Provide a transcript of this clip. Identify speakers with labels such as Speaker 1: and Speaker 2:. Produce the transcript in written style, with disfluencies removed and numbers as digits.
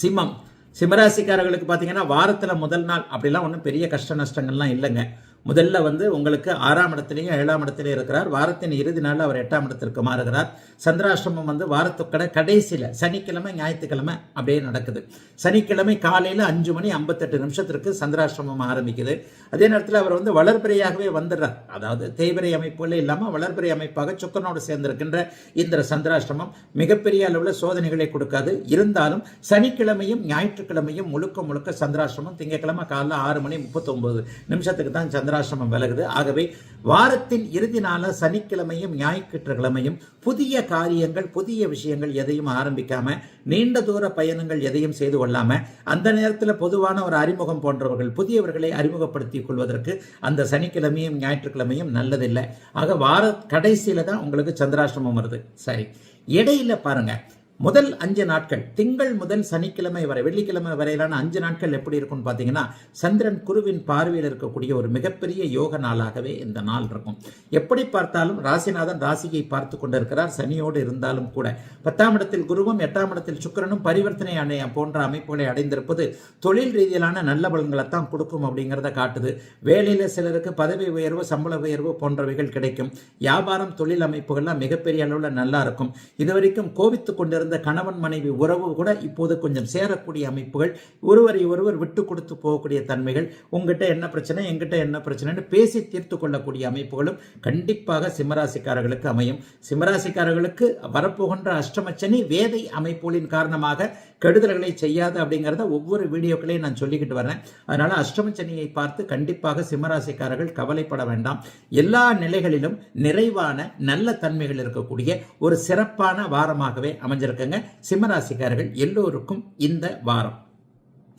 Speaker 1: சிம்மம் சிம்மராசிக்காரர்களுக்கு பார்த்தீங்கன்னா வாரத்தில் முதல் நாள் அப்படிலாம் ஒன்றும் பெரிய கஷ்ட நஷ்டங்கள்லாம் இல்லைங்க. முதல்ல உங்களுக்கு 6ஆம் இடத்துலையும் 7ஆம் இடத்துலையும் இருக்கிறார். வாரத்தின் இறுதி நாள் அவர் 8ஆம் இடத்திற்கு மாறுகிறார். சந்திராஷ்டிரமம் வாரத்துக்கட கடைசியில் சனிக்கிழமை ஞாயிற்றுக்கிழமை அப்படியே நடக்குது. சனிக்கிழமை காலையில் 5:58 சந்திராஷ்டிரமம் ஆரம்பிக்குது. அதே நேரத்தில் அவர் வளர்பிறையாகவே வந்துடுறார். அதாவது தேய்பிறை அமைப்புகளே இல்லாமல் வளர்பிறை அமைப்பாக சுக்கரனோடு சேர்ந்திருக்கின்ற இந்த சந்திராஷ்டிரமம் மிகப்பெரிய அளவில் சோதனைகளை கொடுக்காது. இருந்தாலும் சனிக்கிழமையும் ஞாயிற்றுக்கிழமையும் முழுக்க முழுக்க சந்திராஷ்டிரமம். திங்கட்கிழமை காலைல 6:39 தான் சந்திராஷ்டிரமம் விலகுது. ஆகவே வாரத்தின் இறுதி நாள சனிக்கிழமையும் ஞாயிற்றுக்கிழமையும் புதிய காரியங்கள் புதிய விஷயங்கள் எதையும் ஆரம்பிக்காம, நீண்ட தூர பயணங்கள் எதையும் செய்து கொள்ளாம, அந்த நேரத்தில் பொதுவான ஒரு அறிமுகம் போன்றவர்கள் புதியவர்களை அறிமுகப்படுத்திக் கொள்வதற்கு அந்த சனிக்கிழமையும் ஞாயிற்றுக்கிழமையும் நல்லதில்லை. ஆக வார கடைசியில தான் உங்களுக்கு சந்திராஷ்டிரமம் வருது. சரி, இடையில பாருங்க, முதல் 5 நாட்கள் திங்கள் முதல் சனிக்கிழமை வரை வெள்ளிக்கிழமை வரையிலான 5 நாட்கள் எப்படி இருக்கும்னு பார்த்தீங்கன்னா, சந்திரன் குருவின் பார்வையில் இருக்கக்கூடிய ஒரு மிகப்பெரிய யோக நாளாகவே இந்த நாள் இருக்கும். எப்படி பார்த்தாலும் ராசிநாதன் ராசியை பார்த்து கொண்டிருக்கிறார். சனியோடு இருந்தாலும் கூட 10ஆம் இடத்தில் குருவும் 8ஆம் இடத்தில் சுக்கிரனும் பரிவர்த்தனை போன்ற அமைப்புகளை அடைந்திருப்பது தொழில் ரீதியிலான நல்ல பலன்களைத்தான் கொடுக்கும் அப்படிங்கிறத காட்டுது. வேலையில் சிலருக்கு பதவி உயர்வு சம்பள உயர்வு போன்றவைகள் கிடைக்கும். வியாபாரம் தொழில் அமைப்புகள்லாம் மிகப்பெரிய அளவில் நல்லா இருக்கும். இதுவரைக்கும் கோபித்து கொண்டிருந்த கணவன் மனைவி உறவு கூட இப்போது கொஞ்சம் சேரக்கூடிய அமைப்புகள், ஒருவரை ஒருவர் விட்டு கொடுத்து போகக்கூடிய தன்மைகள், உங்ககிட்ட என்ன பிரச்சனை எங்கிட்ட என்ன பிரச்சனைன்னு பேசி தீர்த்து கொள்ளக்கூடிய அமைப்புகளும் கண்டிப்பாக சிம்மராசிக்காரர்களுக்கு அமையும். சிம்மராசிக்காரர்களுக்கு வரப்போகின்ற அஷ்டமச்சனி வேதை அமைப்புகளின் காரணமாக கெடுதல்களை செய்யாது அப்படிங்கிறத ஒவ்வொரு வீடியோக்களையும் நான் சொல்லிக்கிட்டு வரேன். அதனால அஷ்டமச்சனியை பார்த்து கண்டிப்பாக சிம்மராசிக்காரர்கள் கவலைப்பட வேண்டாம். எல்லா நிலைகளிலும் நிறைவான நல்ல தன்மைகள் இருக்கக்கூடிய ஒரு சிறப்பான வாரமாகவே அமைஞ்சிருக்குங்க. சிம்மராசிக்காரர்கள் எல்லோருக்கும் இந்த வாரம்